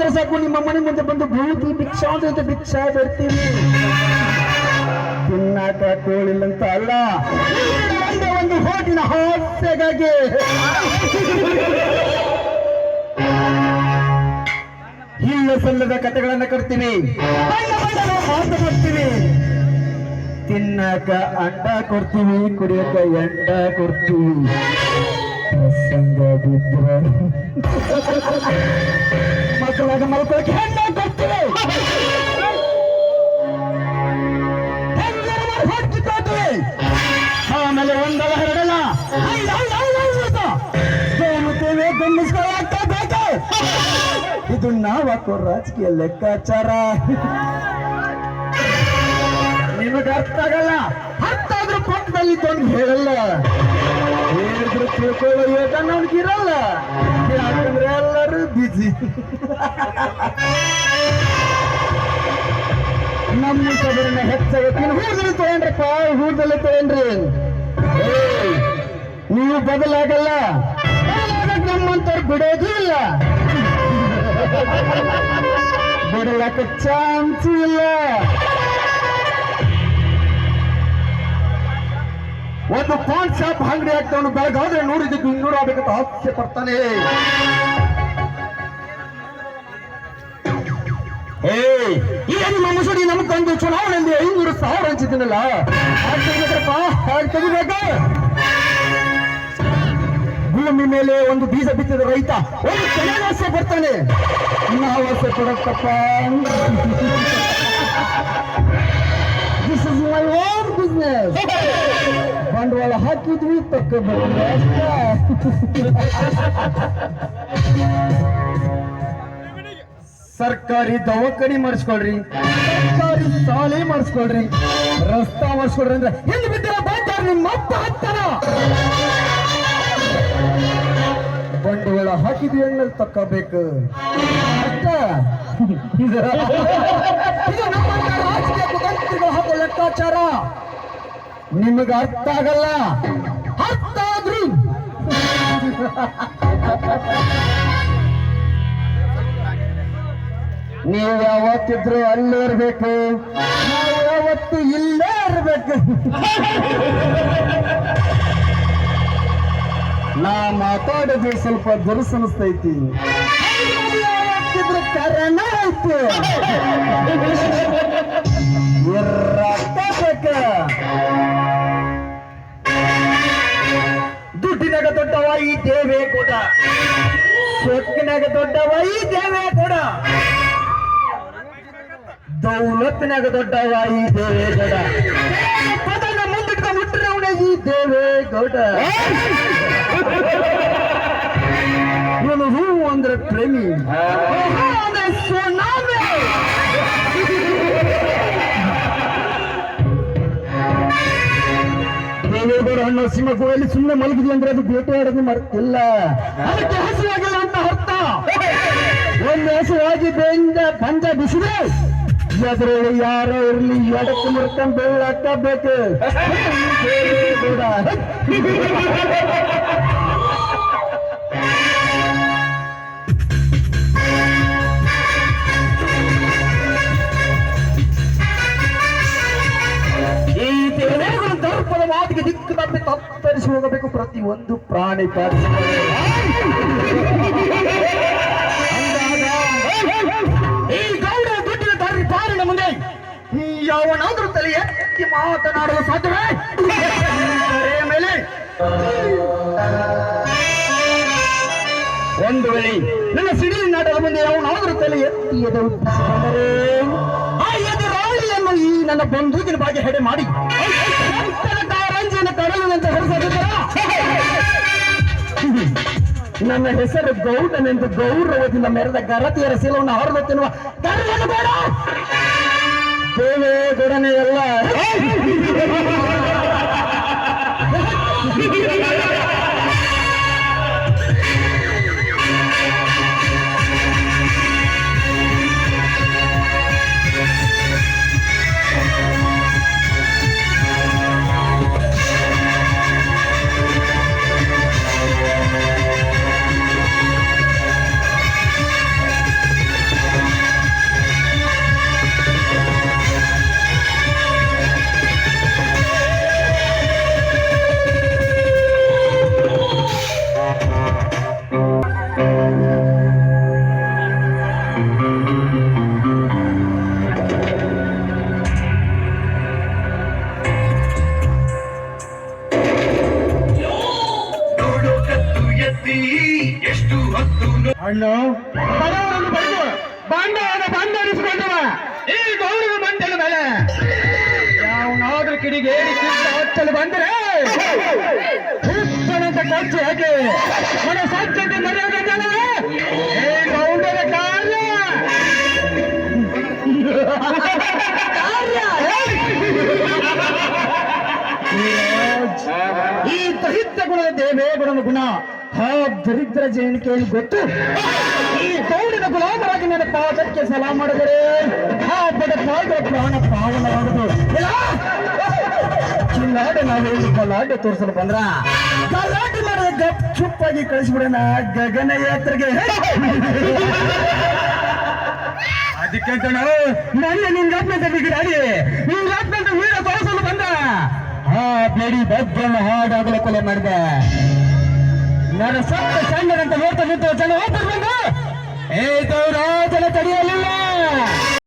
ಬಂದ್ರೆ ಸಾಕು ನಿಮ್ಮ ಮನೆ ಮುಂದೆ ಬಂದು ಭೂತಿ ಭಿಕ್ಷಾ ಅಂತ ಭಿಕ್ಷಾ ಬಿಡ್ತೀವಿ. ತಿನ್ನಾಕ ಕೋಳಿಲ್ಲಂತ ಅಲ್ಲ, ಒಂದು ಹೋಟಿನ ಹಾಸ್ಯಗಾಗಿ ಇಲ್ಲ ಸಲ್ಲದ ಕಥೆಗಳನ್ನ ಕಟ್ತೀವಿ, ಮಾತು ಮಾಡ್ತೀವಿ. ತಿನ್ನಾಕ ಅಂಡ ಕೊಡ್ತೀವಿ, ಕುಡಿಯಕ ಎಂಡ ಕೊಡ್ತೀವಿ. ಸಂಗ ಬಿದ್ರ ಮಕ್ಕಳಾಗ ಮಲ್ಕೊಳಕ್ಕೆ ಹೆಣ್ಣ ಕೊಡ್ತೀವಿ. ಆಮೇಲೆ ಒಂದಲ್ಲ ಎರಡಲ್ಲ ಸೋಮುತ್ತೇವೆ, ಗಂಡಿಸ್ಕೊಳ್ಳಾಗ್ತಬೇಕು. ಇದು ನಾವಾಕೋ ರಾಜಕೀಯ ಲೆಕ್ಕಾಚಾರ. ನಿಮಗೆ ಅರ್ಥ ಆಗಲ್ಲ, ಅರ್ಥ ಆದ್ರೂ ಪಕ್ಕದಲ್ಲಿ ತಂದು ಹೇಳಲ್ಲ. ಹೇಳಿದ್ರು ತಿಳ್ಕೊಳ್ಳೋ ಯೋಗ ನಮ್ಗಿರಲ್ಲ, ಯಾಕಂದ್ರೆ ಎಲ್ಲರೂ ಬಿಜಿ. ನಮ್ಮ ಸಬರನ್ನ ಹೆಚ್ಚಾಗತ್ತೀನಿ. ಹೂದಲ್ಲಿ ತಗೊಂಡ್ರಪ್ಪ, ಹೂದಲ್ಲಿ ತಗೊಂಡ್ರಿ. ನೀವು ಬದಲಾಗಲ್ಲ, ಬದಲಾಗಕ್ಕೆ ನಮ್ಮಂತವ್ರು ಬಿಡೋದು ಇಲ್ಲ, ಬಿಡಲಾಕ ಚಾನ್ಸು ಇಲ್ಲ. ಒಂದು ಪಾನ್ ಶಾಪ್ ಅಂಗಡಿ ಆಗ್ತಾವನು ಬೆಳಗಾದ್ರೆ 100 ಇದ್ದು 200 ಆಗ್ಬೇಕಂತ ಆಸೆ ಪಡ್ತಾನೆ. ಈಗ ನಿಮ್ಮ ಮುಸುಡಿ ನಮ್ಗೊಂದು ಚುನಾವಣೆಯಲ್ಲಿ 500,000 ಹಂಚಿದ್ದೀನಲ್ಲ, ತೆಗಿಬೇಕಪ್ಪ, ತೆಗಿಬೇಕ. ಭೂಮಿ ಮೇಲೆ ಒಂದು ಬೀಜ ಬಿತ್ತಿದ ರೈತ ಒಂದು ಚೆನ್ನಾಗಿ ಆಸೆ ಪಡ್ತಾನೆ. ನಾವು ಆಸೆ ಪಡತ್ತಪ್ಪ. This is my own business. ಬಂಡವಾಳ ಹಾಕಿದ್ವಿ, ತಕ್ಕೋಬೇಕು ಅಷ್ಟೇ. ಸರ್ಕಾರಿ ದವಾಖಾನಿ ಮಾಡಿಸ್ಕೊಳ್ರಿ, ಸರ್ಕಾರಿ ಶಾಲೆ ಮಾಡಿಸ್ಕೊಳ್ರಿ, ರಸ್ತಾ ಮಾಡಿಸ್ಕೊಳ್ರಿ ಅಂದ್ರೆ ಎಲ್ಲಿ ಬಿದ್ದಿರ ಬಾಯ್ತಾರ ನಿಮ್ಮ ಅಪ್ಪ ಹತ್ತಾರ. ಬಂಡವಾಳ ಹಾಕಿದ್ವಿ ಎಣ್ಣಲ್ಲಿ ತಕ್ಕೋಬೇಕು ಅಷ್ಟ. ಇದು ನಮ್ಮಂತ ರಾಜಕೀಯ ಕುತಂತ್ರಿಗಳು ಹಾಕೋ ಲೆಕ್ಕಾಚಾರ. ನಿಮಗೆ ಅರ್ಥ ಆಗಲ್ಲ, ಅರ್ಥ ಆದ್ರೂ ನೀವು ಯಾವತ್ತಿದ್ರು ಅಲ್ಲೇ ಇರ್ಬೇಕು, ನಾವು ಯಾವತ್ತು ಇಲ್ಲೇ ಇರ್ಬೇಕು. ನಾ ಮಾತಾಡೋದು ಸ್ವಲ್ಪ ದುರುಸು ಅನಿಸ್ತೈತಿ, ಯಾವತ್ತಿದ್ರು ಕಾರಣ ಐತಿ. ದುಡ್ಡಿನಾಗ ದೊಡ್ಡವ ಈ ದೇವೇಗೌಡ, ಸೊಕ್ಕಿನಾಗ ದೊಡ್ಡವ ಈ ದೇವೇಗೌಡ, ದೌಲತ್ತಿನಾಗ ದೊಡ್ಡವ ಈ ದೇವೇಗೌಡ, ಪದನ ಮುಂದಿಟ್ಕೊಂಡು ಹುಟ್ಟಿನವನ ಈ ದೇವೇಗೌಡ. ಇವನು ಹೂ ಅಂದ್ರೆ ಪ್ರೇಮಿ, ಅಂದ್ರೆ ಸುನಾಮಿ. ದೇವೇಗೌಡ ಹಣ್ಣು ಸಿಂಹ ಗುಹೆಯಲ್ಲಿ ಸುಮ್ಮನೆ ಮಲಗಿದ್ವಿ ಅಂದ್ರೆ ಅದು ಬೇಟೆಯಾಡೋದು ಮರ್ತಿಲ್ಲ, ಅದಕ್ಕೆ ಹಸಿವಾಗಿಲ್ಲ ಅಂತ ಅರ್ಥ. ಒಂದು ಹಸಿವಾಗಿ ಪಂಚ ಬಿಸಿದೆ, ಎದುರಲ್ಲಿ ಯಾರೋ ಇರ್ಲಿ ಎಡಕ್ಕೆ ಮುರ್ಕೊಂಡು ಬೆಳ್ಳಾಕಬೇಕು. ಈ ದೇವೇಗೌಡ ದರ್ಪದ ಮಾತಿಗೆ ದಿಕ್ಕು ತಪ್ಪಿ ತತ್ತರಿಸಿ ಹೋಗಬೇಕು ಪ್ರತಿ ಒಂದು ಪ್ರಾಣಿ ಪಾಠ. ಈ ಗೌಡ ದುಡ್ಡಿನ ದಾರಿ ಪಾರಿನ ಮುಂದೆ ಯಾವನಾದ್ರೂ ತಲೆ ಎತ್ತಿ ಮಾತನಾಡಲು ಸಾಧ್ಯವೇ? ಮೇಲೆ ಒಂದು ವೇಳೆ ನನ್ನ ಸಿಡಿಲಿ ನಾಟದ ಮುಂದೆ ಯಾವನಾದ್ರೂ ತಲೆ ಎತ್ತಿ ಎದುರಿಸಿದರೆ ಆ ಎದುರಾಳಿಯನ್ನು ಈ ನನ್ನ ಬಂದೂಕಿನ ಬಾಗಿ ಹೆಡೆ ಮಾಡಿ ರಂಜಿಯನ್ನು ಕಡಲಿನಂತ ಹೊರಸಾಗುತ್ತರ. ನನ್ನ ಹೆಸರು ಗೌಡನೆಂದು ಗೌರವದಿಂದ ಮೆರೆದ ಗರತಿಯರ ಶೀಲವನ್ನು ಹರಿದು ತಿನ್ನುವ ಕರವನ್ನು ಬೇಡ. ದೇವೇಗೌಡನೇ ಎಲ್ಲ ಅಣ್ಣ ಬಡವರನ್ನು ಬೈದು ಬಾಂಡವನ ಬಂಧನಿಸಿಕೊಂಡವ ಈ ಗೌರವ ಮಂಡಲ ಮೇಲೆ ಯಾವನಾದ್ರೂ ಕಿಡಿಗೆ ಹಚ್ಚಲು ಬಂದರೆ ಹುಟ್ಟನಂತ ಖರ್ಚು ಹಾಕಿ ಮನ ಸ್ವಚ್ಛತೆ ಮರ್ಯಾದ ಜನವೇ ಈ ಗೌಡನ ಕಾರ್ಯ ಈ ದರಿದ್ರ ಗುಣದ ದೇವೇ ಗುಣದ ಗುಣ ಆ ದರಿದ್ರ ಜಯನಿಕೆಯನ್ನು ಗೊತ್ತು ಈ ಗೌಡಿನ ಗುಲಾಮರಾಗಿ ನನ್ನ ಪಾದಕ್ಕೆ ಸಲಾ ಮಾಡಿದರೆ ಆ ಬಡ ತಾಯಿಗಳ ಪ್ರಾಣ ಪಾವನವಾಗುದು ಚಿನ್ನಾಡೆ ನಾವೇನು ಗಲಾಟೆ ತೋರಿಸಲು ಬಂದ್ರ ಗಲಾಟೆ ಮಾಡಿದ ಗಪ್ ಚುಪ್ಪಾಗಿ ಕಳಿಸ್ಬಿಡೋಣ ಗಗನ ಯಾತ್ರೆಗೆ ಅದಕ್ಕೆ ನಾವು ನನ್ನ ನಿಂಗಾತ್ಮಂತ ಬಿಗಿರಾಡಿ ನಿಂಗಾತ್ಮಂತ ವೀರ ತೋರಿಸಲು ಬಂದ ಆ ಬೇಡಿ ಬಗ್ಗನ್ನ ಹಾಡಾಗಲು ಕೊಲೆ ಮಾಡಿದೆ ನನ್ನ ಸತ್ತ ಸಣ್ಣದಂತ ನೋಡ್ತಾ ನಿಂತ ಜನ ಓದ್ತಾರೆ ಬಂದು ಏ ಗೌರಾಜನ ತಡೆಯಲಿಲ್ಲ